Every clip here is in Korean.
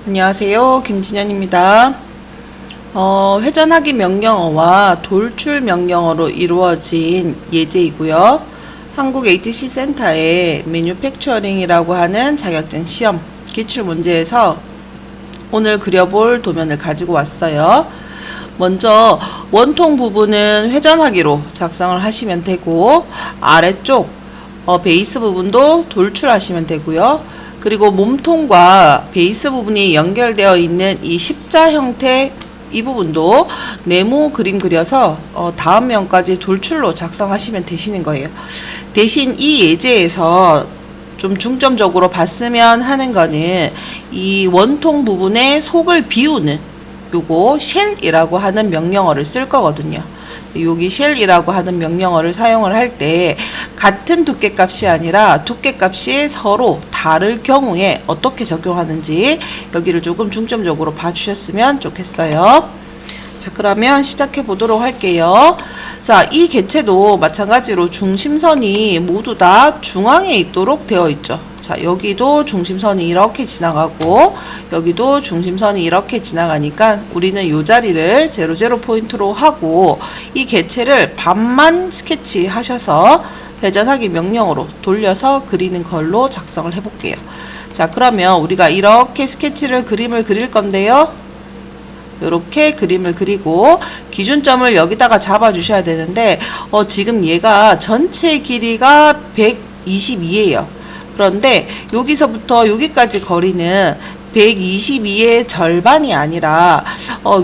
안녕하세요. 김진현입니다. 회전하기 명령어와 돌출 명령어로 이루어진 예제이고요. 한국 ATC 센터의 매뉴팩처링이라고 하는 자격증 시험 기출문제에서 오늘 그려볼 도면을 가지고 왔어요. 먼저 원통 부분은 회전하기로 작성을 하시면 되고, 아래쪽 베이스 부분도 돌출하시면 되고요. 그리고 몸통과 베이스 부분이 연결되어 있는 이 십자 형태 이 부분도 네모 그림 그려서 다음 면까지 돌출로 작성하시면 되시는 거예요. 대신 이 예제에서 좀 중점적으로 봤으면 하는 거는 이 원통 부분의 속을 비우는 요거 쉘이라고 하는 명령어를 쓸 거거든요. 여기 쉘이라고 하는 명령어를 사용을 할 때 같은 두께값이 아니라 두께값이 서로 다를 경우에 어떻게 적용하는지 여기를 조금 중점적으로 봐주셨으면 좋겠어요. 자, 그러면 시작해 보도록 할게요. 자, 이 개체도 마찬가지로 중심선이 모두 다 중앙에 있도록 되어 있죠. 자, 여기도 중심선이 이렇게 지나가고 여기도 중심선이 이렇게 지나가니까 우리는 이 자리를 00 포인트로 하고 이 개체를 반만 스케치 하셔서 회전하기 명령어로 돌려서 그리는 걸로 작성을 해 볼게요. 자, 그러면 우리가 이렇게 스케치를 그림을 그릴 건데요. 이렇게 그림을 그리고 기준점을 여기다가 잡아 주셔야 되는데 지금 얘가 전체 길이가 122예요. 그런데 여기서부터 여기까지 거리는 122의 절반이 아니라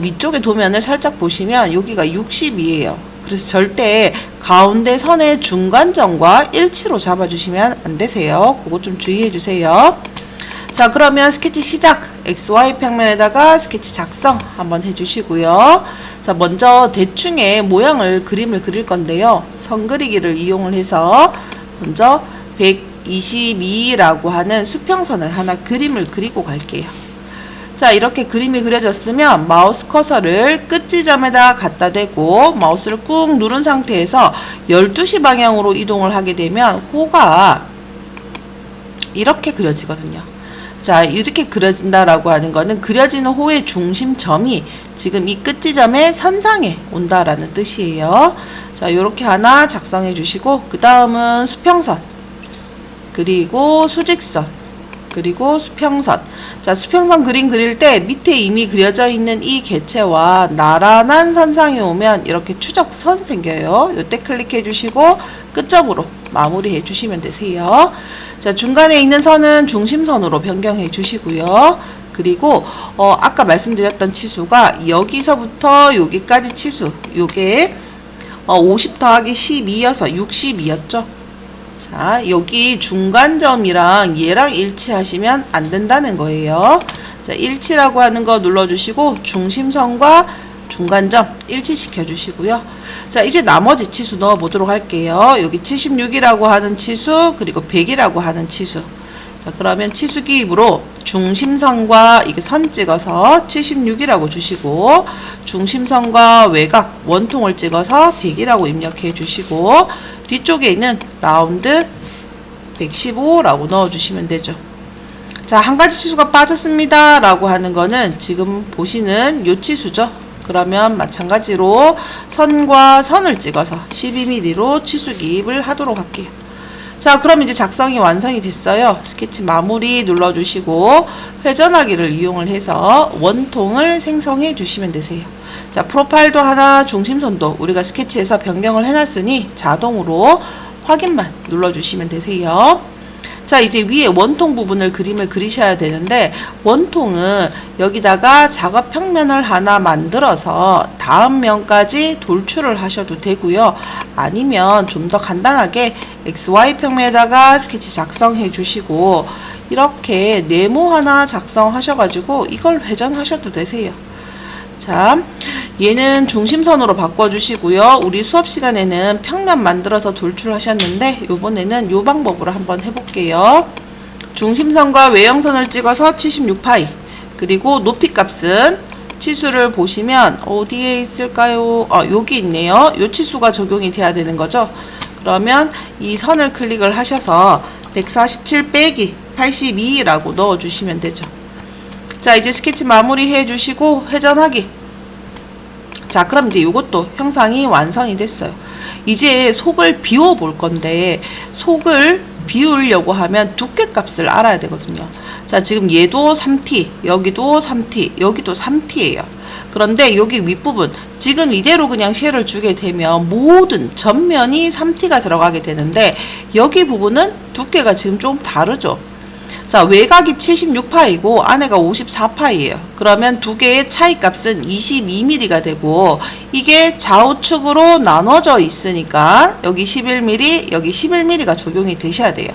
위쪽에 도면을 살짝 보시면 여기가 60이에요. 그래서 절대 가운데 선의 중간점과 일치로 잡아주시면 안 되세요. 그거 좀 주의해 주세요. 자, 그러면 스케치 시작! XY 평면에다가 스케치 작성 한번 해주시고요. 자, 먼저 대충의 모양을 그림을 그릴 건데요. 선 그리기를 이용을 해서 먼저 122라고 하는 수평선을 하나 그림을 그리고 갈게요. 자, 이렇게 그림이 그려졌으면 마우스 커서를 끝 지점에다 갖다 대고 마우스를 꾹 누른 상태에서 12시 방향으로 이동을 하게 되면 호가 이렇게 그려지거든요. 자, 이렇게 그려진다라고 하는 거는 그려지는 호의 중심점이 지금 이 끝 지점의 선상에 온다라는 뜻이에요. 자, 요렇게 하나 작성해 주시고 그 다음은 수평선, 그리고 수직선, 그리고 수평선. 자, 수평선 그림 그릴 때 밑에 이미 그려져 있는 이 개체와 나란한 선상에 오면 이렇게 추적선 생겨요. 요때 클릭해 주시고 끝점으로 마무리해 주시면 되세요. 자, 중간에 있는 선은 중심선으로 변경해 주시고요. 그리고 아까 말씀드렸던 치수가 여기서부터 여기까지 치수, 요게 50 더하기 12여서 60이었죠. 자, 여기 중간점이랑 얘랑 일치하시면 안 된다는 거예요. 자, 일치라고 하는 거 눌러주시고 중심선과 중간점 일치시켜 주시고요. 자, 이제 나머지 치수 넣어 보도록 할게요. 여기 76이라고 하는 치수, 그리고 100이라고 하는 치수. 자, 그러면 치수 기입으로 중심선과 이게 선 찍어서 76이라고 주시고, 중심선과 외곽 원통을 찍어서 100이라고 입력해 주시고, 뒤쪽에 있는 라운드 115라고 넣어 주시면 되죠. 자, 한 가지 치수가 빠졌습니다 라고 하는 거는 지금 보시는 요 치수죠. 그러면 마찬가지로 선과 선을 찍어서 12mm로 치수 기입을 하도록 할게요. 자, 그럼 이제 작성이 완성이 됐어요. 스케치 마무리 눌러주시고 회전하기를 이용을 해서 원통을 생성해 주시면 되세요. 자, 프로파일도 하나, 중심선도 우리가 스케치에서 변경을 해놨으니 자동으로 확인만 눌러주시면 되세요. 자, 이제 위에 원통 부분을 그림을 그리셔야 되는데 원통은 여기다가 작업 평면을 하나 만들어서 다음 면까지 돌출을 하셔도 되고요. 아니면 좀 더 간단하게 XY 평면에다가 스케치 작성해 주시고 이렇게 네모 하나 작성하셔가지고 이걸 회전하셔도 되세요. 자, 얘는 중심선으로 바꿔주시고요. 우리 수업 시간에는 평면 만들어서 돌출하셨는데 요번에는 요 방법으로 한번 해볼게요. 중심선과 외형선을 찍어서 76파이, 그리고 높이 값은 치수를 보시면 어디에 있을까요? 여기 있네요. 요 치수가 적용이 돼야 되는 거죠. 그러면 이 선을 클릭을 하셔서 147 빼기 82라고 넣어주시면 되죠. 자, 이제 스케치 마무리 해주시고 회전하기. 자, 그럼 이제 이것도 형상이 완성이 됐어요. 이제 속을 비워 볼 건데, 속을 비우려고 하면 두께 값을 알아야 되거든요. 자, 지금 얘도 3T, 여기도 3T, 여기도 3T예요. 그런데 여기 윗부분, 지금 이대로 그냥 쉘을 주게 되면 모든 전면이 3T가 들어가게 되는데, 여기 부분은 두께가 지금 좀 다르죠. 자, 외곽이 76파이고 안에가 54파이예요. 그러면 두 개의 차이 값은 22mm가 되고, 이게 좌우측으로 나눠져 있으니까 여기 11mm, 여기 11mm가 적용이 되셔야 돼요.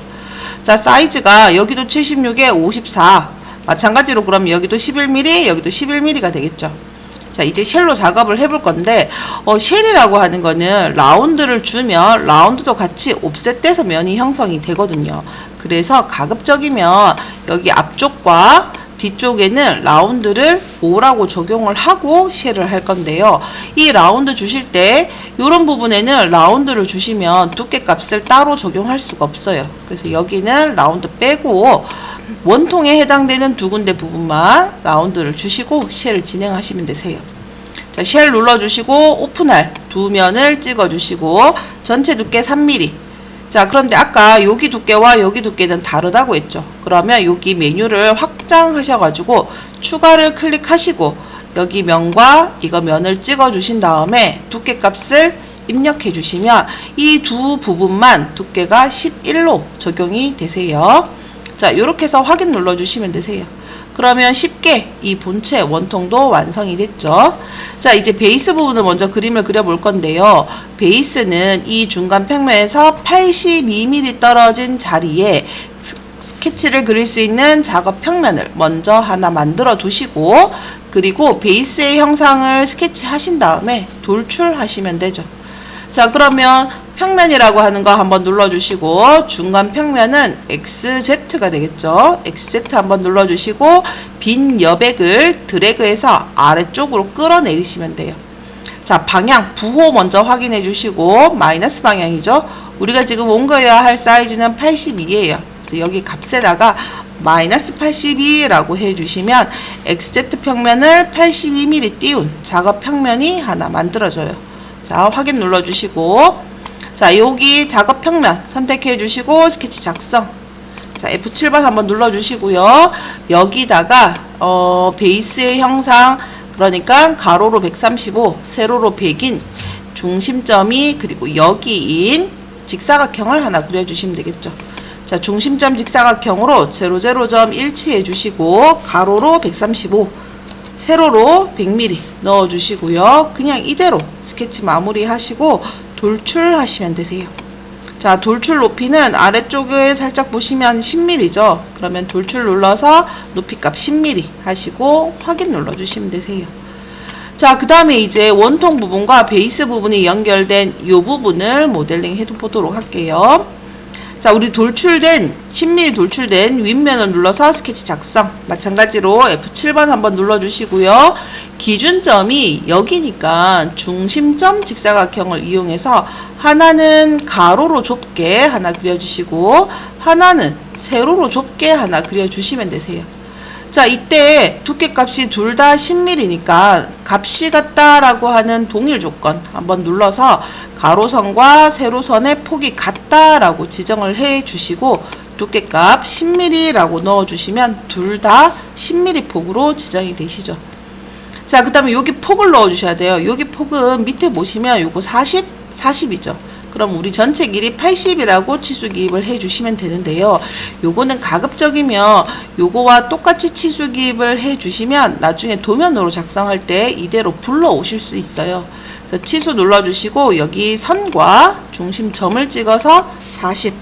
자, 사이즈가 여기도 76에 54. 마찬가지로 그럼 여기도 11mm, 여기도 11mm가 되겠죠. 자, 이제 쉘로 작업을 해볼 건데, 쉘이라고 하는 거는 라운드를 주면 라운드도 같이 옵셋돼서 면이 형성이 되거든요. 그래서 가급적이면 여기 앞쪽과 뒤쪽에는 라운드를 5라고 적용을 하고 쉘을 할 건데요. 이 라운드 주실 때 이런 부분에는 라운드를 주시면 두께 값을 따로 적용할 수가 없어요. 그래서 여기는 라운드 빼고 원통에 해당되는 두 군데 부분만 라운드를 주시고 쉘을 진행하시면 되세요. 자, 쉘 눌러주시고 오픈할 두 면을 찍어주시고 전체 두께 3mm. 자, 그런데 아까 여기 두께와 여기 두께는 다르다고 했죠. 그러면 여기 메뉴를 확장하셔가지고 추가를 클릭하시고 여기 면과 이거 면을 찍어주신 다음에 두께 값을 입력해 주시면 이 두 부분만 두께가 11로 적용이 되세요. 자, 이렇게 해서 확인 눌러주시면 되세요. 그러면 쉽게 이 본체 원통도 완성이 됐죠. 자, 이제 베이스 부분을 먼저 그림을 그려볼 건데요. 베이스는 이 중간 평면에서 82mm 떨어진 자리에 스케치를 그릴 수 있는 작업 평면을 먼저 하나 만들어 두시고, 그리고 베이스의 형상을 스케치 하신 다음에 돌출하시면 되죠. 자, 그러면 평면이라고 하는 거 한번 눌러주시고 중간 평면은 XZ가 되겠죠. XZ 한번 눌러주시고 빈 여백을 드래그해서 아래쪽으로 끌어내리시면 돼요. 자, 방향 부호 먼저 확인해 주시고 마이너스 방향이죠. 우리가 지금 옮겨야 할 사이즈는 82예요. 그래서 여기 값에다가 마이너스 82라고 해주시면 XZ 평면을 82mm 띄운 작업 평면이 하나 만들어져요. 자, 확인 눌러주시고, 자, 여기 작업 평면 선택해 주시고 스케치 작성. 자, F7번 한번 눌러주시고요. 여기다가 베이스의 형상, 그러니까 가로로 135, 세로로 100인 중심점이 그리고 여기인 직사각형을 하나 그려주시면 되겠죠. 자, 중심점 직사각형으로 00점 일치해 주시고 가로로 135, 세로로 100mm 넣어주시고요. 그냥 이대로 스케치 마무리 하시고 돌출하시면 되세요. 자, 돌출 높이는 아래쪽에 살짝 보시면 10mm죠. 그러면 돌출 눌러서 높이값 10mm 하시고 확인 눌러주시면 되세요. 자, 그 다음에 이제 원통 부분과 베이스 부분이 연결된 이 부분을 모델링 해보도록 할게요. 자, 우리 10mm 돌출된 윗면을 눌러서 스케치 작성. 마찬가지로 F7번 한번 눌러주시고요. 기준점이 여기니까 중심점 직사각형을 이용해서 하나는 가로로 좁게 하나 그려주시고 하나는 세로로 좁게 하나 그려주시면 되세요. 자, 이때 두께값이 둘 다 10mm니까 값이 같다라고 하는 동일 조건 한번 눌러서 가로선과 세로선의 폭이 같다라고 지정을 해 주시고 두께값 10mm라고 넣어 주시면 둘 다 10mm 폭으로 지정이 되시죠. 자, 그 다음에 여기 폭을 넣어 주셔야 돼요. 여기 폭은 밑에 보시면 요거 40이죠. 그럼 우리 전체 길이 80이라고 치수 기입을 해 주시면 되는데요. 요거는 가급적이면 요거와 똑같이 치수 기입을 해 주시면 나중에 도면으로 작성할 때 이대로 불러 오실 수 있어요. 그래서 치수 눌러 주시고 여기 선과 중심점을 찍어서 40.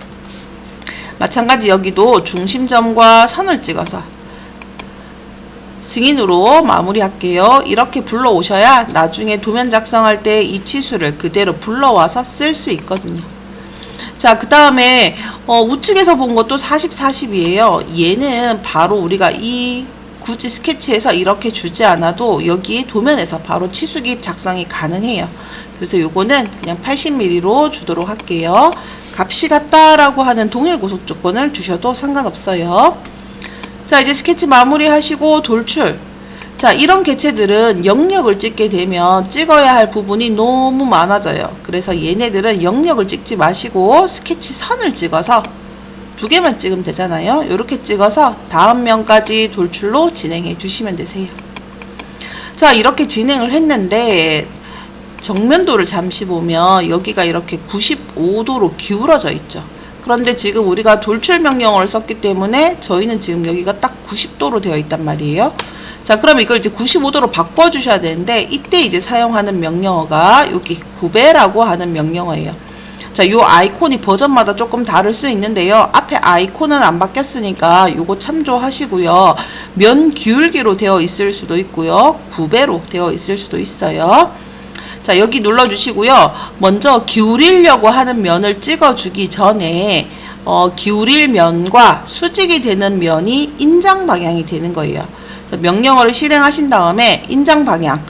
마찬가지 여기도 중심점과 선을 찍어서 승인으로 마무리할게요. 이렇게 불러오셔야 나중에 도면 작성할 때 이 치수를 그대로 불러와서 쓸 수 있거든요. 자, 그 다음에 우측에서 본 것도 40, 40이에요. 얘는 바로 우리가 굳이 스케치에서 이렇게 주지 않아도 여기 도면에서 바로 치수 기입 작성이 가능해요. 그래서 요거는 그냥 80mm로 주도록 할게요. 값이 같다라고 하는 동일 고속 조건을 주셔도 상관없어요. 자, 이제 스케치 마무리 하시고 돌출. 자, 이런 개체들은 영역을 찍게 되면 찍어야 할 부분이 너무 많아져요. 그래서 얘네들은 영역을 찍지 마시고 스케치 선을 찍어서 2개만 찍으면 되잖아요. 이렇게 찍어서 다음 면까지 돌출로 진행해 주시면 되세요. 자, 이렇게 진행을 했는데 정면도를 잠시 보면 여기가 이렇게 95도로 기울어져 있죠. 그런데 지금 우리가 돌출 명령어를 썼기 때문에 저희는 지금 여기가 딱 90도로 되어 있단 말이에요. 자, 그럼 이걸 이제 95도로 바꿔주셔야 되는데 이때 이제 사용하는 명령어가 여기 구배라고 하는 명령어예요. 자, 요 아이콘이 버전마다 조금 다를 수 있는데요. 앞에 아이콘은 안 바뀌었으니까 요거 참조하시고요. 면 기울기로 되어 있을 수도 있고요. 구배로 되어 있을 수도 있어요. 자, 여기 눌러주시고요. 먼저 기울이려고 하는 면을 찍어주기 전에 기울일 면과 수직이 되는 면이 인장 방향이 되는 거예요. 명령어를 실행하신 다음에 인장 방향,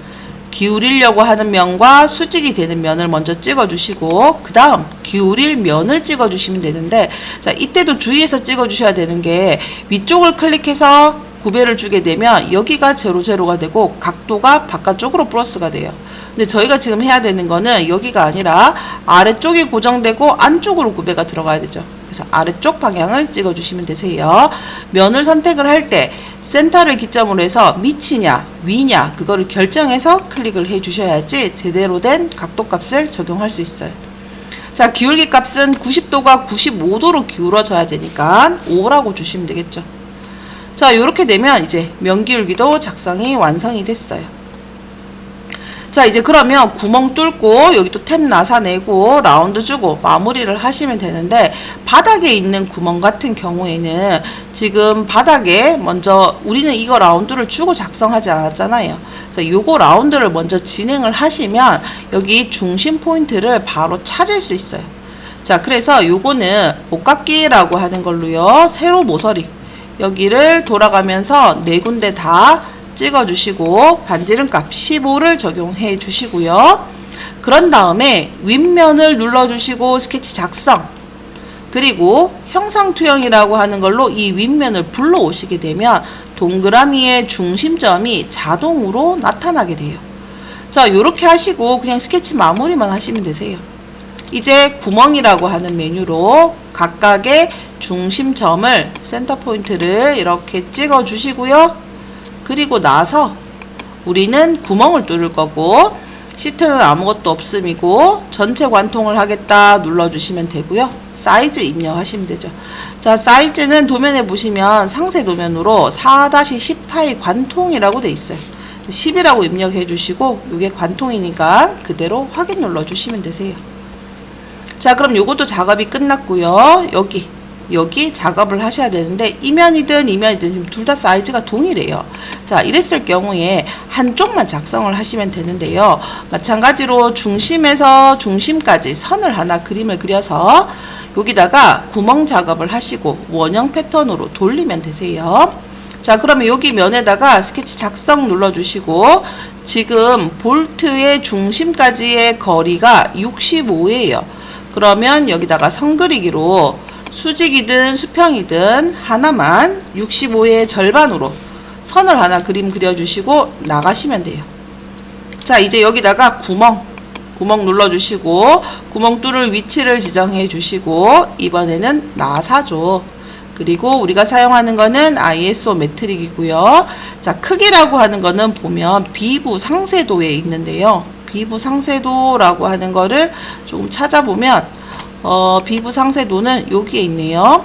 기울이려고 하는 면과 수직이 되는 면을 먼저 찍어주시고 그 다음 기울일 면을 찍어주시면 되는데, 자, 이때도 주의해서 찍어주셔야 되는 게 위쪽을 클릭해서 구배를 주게 되면 여기가 00가 되고 각도가 바깥쪽으로 플러스가 돼요. 근데 저희가 지금 해야 되는 거는 여기가 아니라 아래쪽이 고정되고 안쪽으로 구배가 들어가야 되죠. 그래서 아래쪽 방향을 찍어주시면 되세요. 면을 선택을 할 때 센터를 기점으로 해서 밑이냐 위냐 그거를 결정해서 클릭을 해 주셔야지 제대로 된 각도 값을 적용할 수 있어요. 자, 기울기 값은 90도가 95도로 기울어져야 되니까 5라고 주시면 되겠죠. 자, 이렇게 되면 이제 면 기울기도 작성이 완성이 됐어요. 자, 이제 그러면 구멍 뚫고 여기 또 탭 나사내고 라운드 주고 마무리를 하시면 되는데, 바닥에 있는 구멍 같은 경우에는 지금 바닥에 먼저 우리는 이거 라운드를 주고 작성하지 않았잖아요. 그래서 요거 라운드를 먼저 진행을 하시면 여기 중심 포인트를 바로 찾을 수 있어요. 자, 그래서 요거는 목깎기라고 하는 걸로요. 세로 모서리 여기를 돌아가면서 4군데 다 찍어주시고 반지름값 15를 적용해 주시고요. 그런 다음에 윗면을 눌러주시고 스케치 작성, 그리고 형상투영이라고 하는 걸로 이 윗면을 불러오시게 되면 동그라미의 중심점이 자동으로 나타나게 돼요. 자, 요렇게 하시고 그냥 스케치 마무리만 하시면 되세요. 이제 구멍이라고 하는 메뉴로 각각의 중심점을 센터 포인트를 이렇게 찍어 주시고요. 그리고 나서 우리는 구멍을 뚫을 거고 시트는 아무것도 없음이고 전체 관통을 하겠다 눌러주시면 되고요. 사이즈 입력하시면 되죠. 자, 사이즈는 도면에 보시면 상세 도면으로 4-10 파이 관통이라고 돼 있어요. 10이라고 입력해 주시고 이게 관통이니까 그대로 확인 눌러주시면 되세요. 자, 그럼 요것도 작업이 끝났고요. 여기 작업을 하셔야 되는데 이면이든 이면이든 둘 다 사이즈가 동일해요. 자, 이랬을 경우에 한쪽만 작성을 하시면 되는데요. 마찬가지로 중심에서 중심까지 선을 하나 그림을 그려서 여기다가 구멍 작업을 하시고 원형 패턴으로 돌리면 되세요. 자, 그러면 여기 면에다가 스케치 작성 눌러주시고 지금 볼트의 중심까지의 거리가 65예요. 그러면 여기다가 선 그리기로 수직이든 수평이든 하나만 65의 절반으로 선을 하나 그림 그려주시고 나가시면 돼요. 자, 이제 여기다가 구멍 눌러주시고 구멍 뚫을 위치를 지정해 주시고 이번에는 나사죠. 그리고 우리가 사용하는 거는 ISO 메트릭이고요. 자, 크기라고 하는 거는 보면 비부 상세도에 있는데요. 비부 상세도라고 하는 거를 조금 찾아보면 비부 상세도는 여기에 있네요.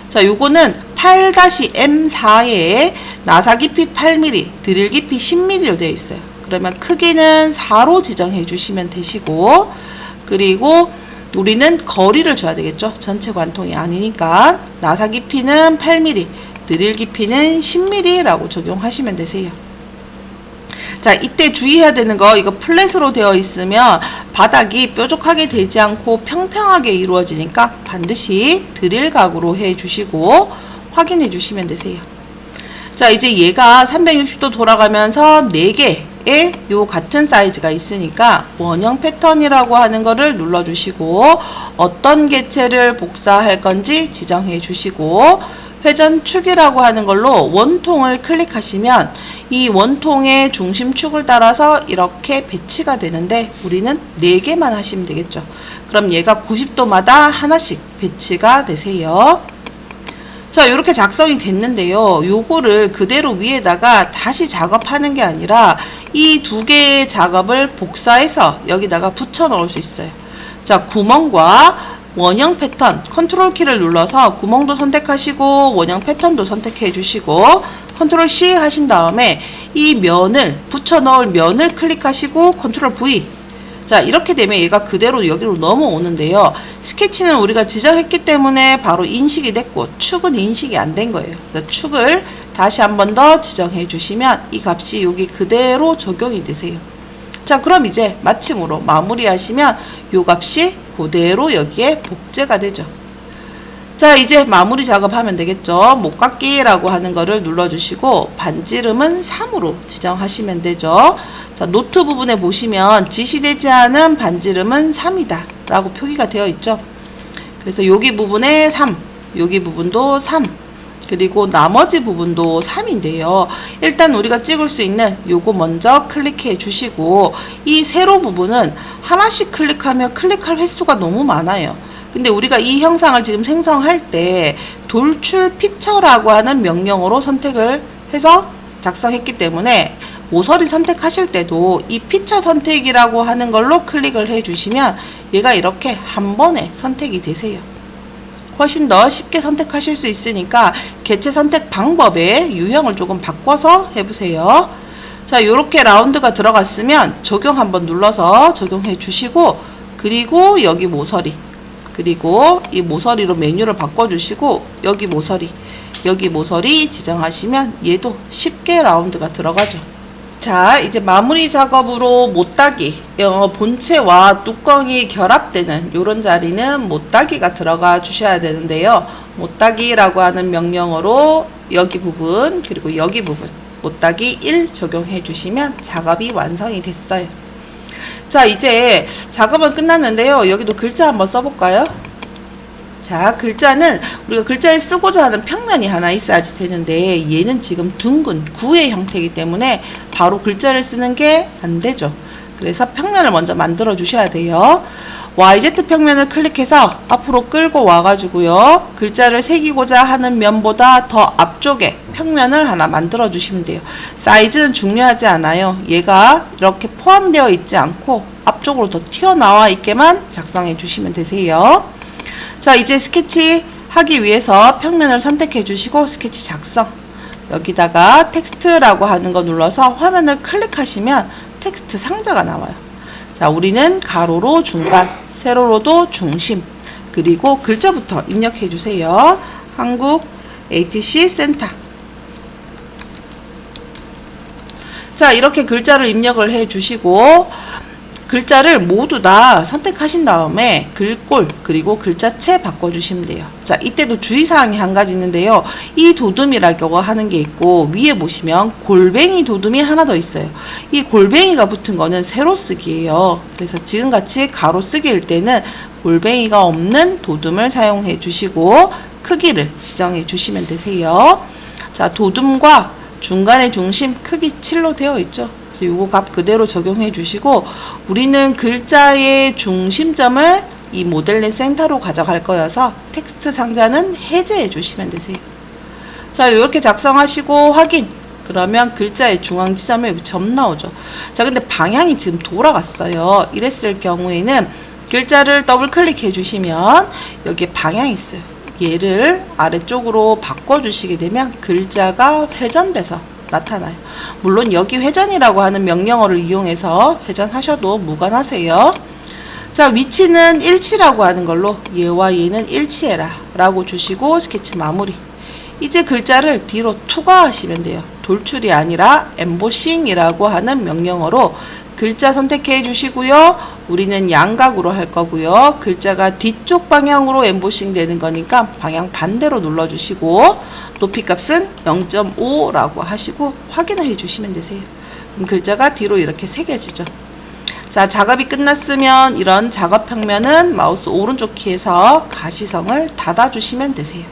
자, 요거는 8-M4에 나사 깊이 8mm, 드릴 깊이 10mm로 되어 있어요. 그러면 크기는 4로 지정해 주시면 되시고, 그리고 우리는 거리를 줘야 되겠죠. 전체 관통이 아니니까 나사 깊이는 8mm, 드릴 깊이는 10mm라고 적용하시면 되세요. 자, 이때 주의해야 되는 거, 이거 플랫으로 되어 있으면 바닥이 뾰족하게 되지 않고 평평하게 이루어지니까 반드시 드릴 각으로 해 주시고 확인해 주시면 되세요. 자, 이제 얘가 360도 돌아가면서 4개의 요 같은 사이즈가 있으니까 원형 패턴이라고 하는 거를 눌러 주시고 어떤 개체를 복사할 건지 지정해 주시고 회전축이라고 하는 걸로 원통을 클릭하시면 이 원통의 중심축을 따라서 이렇게 배치가 되는데 우리는 4개만 하시면 되겠죠. 그럼 얘가 90도마다 하나씩 배치가 되세요. 자, 이렇게 작성이 됐는데요. 요거를 그대로 위에다가 다시 작업하는 게 아니라 이 2개의 작업을 복사해서 여기다가 붙여 넣을 수 있어요. 자, 구멍과 원형 패턴 컨트롤 키를 눌러서 구멍도 선택하시고 원형 패턴도 선택해 주시고 컨트롤 C 하신 다음에 이 면을 붙여 넣을 면을 클릭하시고 컨트롤 V. 자, 이렇게 되면 얘가 그대로 여기로 넘어오는데요. 스케치는 우리가 지정했기 때문에 바로 인식이 됐고 축은 인식이 안 된 거예요. 축을 다시 한 번 더 지정해 주시면 이 값이 여기 그대로 적용이 되세요. 자, 그럼 이제 마침으로 마무리하시면 요 값이 그대로 여기에 복제가 되죠. 자, 이제 마무리 작업하면 되겠죠. 목깎기라고 하는 거를 눌러주시고 반지름은 3으로 지정하시면 되죠. 자, 노트 부분에 보시면 지시되지 않은 반지름은 3이다 라고 표기가 되어 있죠. 그래서 여기 부분에 3, 여기 부분도 3, 그리고 나머지 부분도 3인데요. 일단 우리가 찍을 수 있는 요거 먼저 클릭해 주시고 이 세로 부분은 하나씩 클릭하면 클릭할 횟수가 너무 많아요. 근데 우리가 이 형상을 지금 생성할 때 돌출 피처라고 하는 명령어로 선택을 해서 작성했기 때문에 모서리 선택하실 때도 이 피처 선택이라고 하는 걸로 클릭을 해 주시면 얘가 이렇게 한 번에 선택이 되세요. 훨씬 더 쉽게 선택하실 수 있으니까 개체 선택 방법의 유형을 조금 바꿔서 해보세요. 자, 이렇게 라운드가 들어갔으면 적용 한번 눌러서 적용해 주시고 그리고 여기 모서리 그리고 이 모서리로 메뉴를 바꿔주시고 여기 모서리 지정하시면 얘도 쉽게 라운드가 들어가죠. 자, 이제 마무리 작업으로 못따기, 본체와 뚜껑이 결합되는 이런 자리는 못따기가 들어가 주셔야 되는데요. 못따기라고 하는 명령어로 여기 부분 그리고 여기 부분 못따기 1 적용해 주시면 작업이 완성이 됐어요. 자, 이제 작업은 끝났는데요. 여기도 글자 한번 써볼까요? 자, 글자는 우리가 글자를 쓰고자 하는 평면이 하나 있어야지 되는데 얘는 지금 둥근 구의 형태이기 때문에 바로 글자를 쓰는 게 안 되죠. 그래서 평면을 먼저 만들어 주셔야 돼요. YZ 평면을 클릭해서 앞으로 끌고 와가지고요. 글자를 새기고자 하는 면보다 더 앞쪽에 평면을 하나 만들어 주시면 돼요. 사이즈는 중요하지 않아요. 얘가 이렇게 포함되어 있지 않고 앞쪽으로 더 튀어나와 있게만 작성해 주시면 되세요. 자, 이제 스케치 하기 위해서 평면을 선택해 주시고 스케치 작성. 여기다가 텍스트라고 하는 거 눌러서 화면을 클릭하시면 텍스트 상자가 나와요. 자, 우리는 가로로 중간, 세로로도 중심, 그리고 글자부터 입력해 주세요. 한국 ATC 센터. 자, 이렇게 글자를 입력을 해 주시고 글자를 모두 다 선택하신 다음에 글꼴 그리고 글자체 바꿔주시면 돼요. 자, 이때도 주의사항이 한 가지 있는데요. 이 도둠이라고 하는 게 있고 위에 보시면 골뱅이 도둠이 하나 더 있어요. 이 골뱅이가 붙은 거는 세로 쓰기예요. 그래서 지금같이 가로 쓰기일 때는 골뱅이가 없는 도둠을 사용해 주시고 크기를 지정해 주시면 되세요. 자, 도둠과 중간의 중심 크기 7로 되어 있죠. 요거 값 그대로 적용해 주시고 우리는 글자의 중심점을 이 모델링 센터로 가져갈 거여서 텍스트 상자는 해제해 주시면 되세요. 자, 이렇게 작성하시고 확인. 그러면 글자의 중앙 지점에 여기 점 나오죠. 자, 근데 방향이 지금 돌아갔어요. 이랬을 경우에는 글자를 더블 클릭해 주시면 여기에 방향이 있어요. 얘를 아래쪽으로 바꿔 주시게 되면 글자가 회전돼서 나타나요. 물론 여기 회전이라고 하는 명령어를 이용해서 회전하셔도 무관하세요. 자, 위치는 일치라고 하는 걸로 얘와 얘는 일치해라 라고 주시고 스케치 마무리. 이제 글자를 뒤로 투과하시면 돼요. 돌출이 아니라 엠보싱이라고 하는 명령어로 글자 선택해 주시고요. 우리는 양각으로 할 거고요. 글자가 뒤쪽 방향으로 엠보싱 되는 거니까 방향 반대로 눌러 주시고 높이 값은 0.5라고 하시고 확인해 주시면 되세요. 그럼 글자가 뒤로 이렇게 새겨지죠. 자, 작업이 끝났으면 이런 작업 평면은 마우스 오른쪽 키에서 가시성을 닫아 주시면 되세요.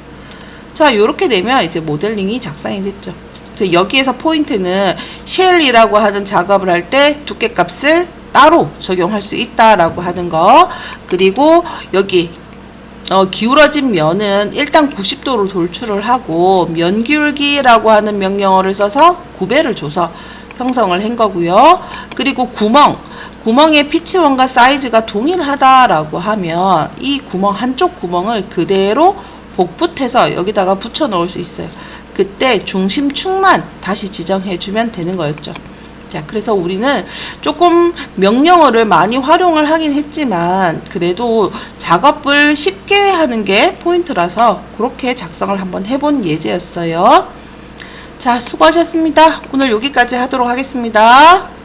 자, 요렇게 되면 이제 모델링이 작성이 됐죠. 그래서 여기에서 포인트는 쉘이라고 하는 작업을 할 때 두께 값을 따로 적용할 수 있다라고 하는 거. 그리고 여기 기울어진 면은 일단 90도로 돌출을 하고 면 기울기라고 하는 명령어를 써서 9배를 줘서 형성을 한 거고요. 그리고 구멍의 피치원과 사이즈가 동일하다라고 하면 이 구멍 한쪽 구멍을 그대로 복붙해서 여기다가 붙여 놓을 수 있어요. 그때 중심축만 다시 지정해 주면 되는 거였죠. 자, 그래서 우리는 조금 명령어를 많이 활용을 하긴 했지만 그래도 작업을 쉽게 하는 게 포인트라서 그렇게 작성을 한번 해본 예제였어요. 자, 수고하셨습니다. 오늘 여기까지 하도록 하겠습니다.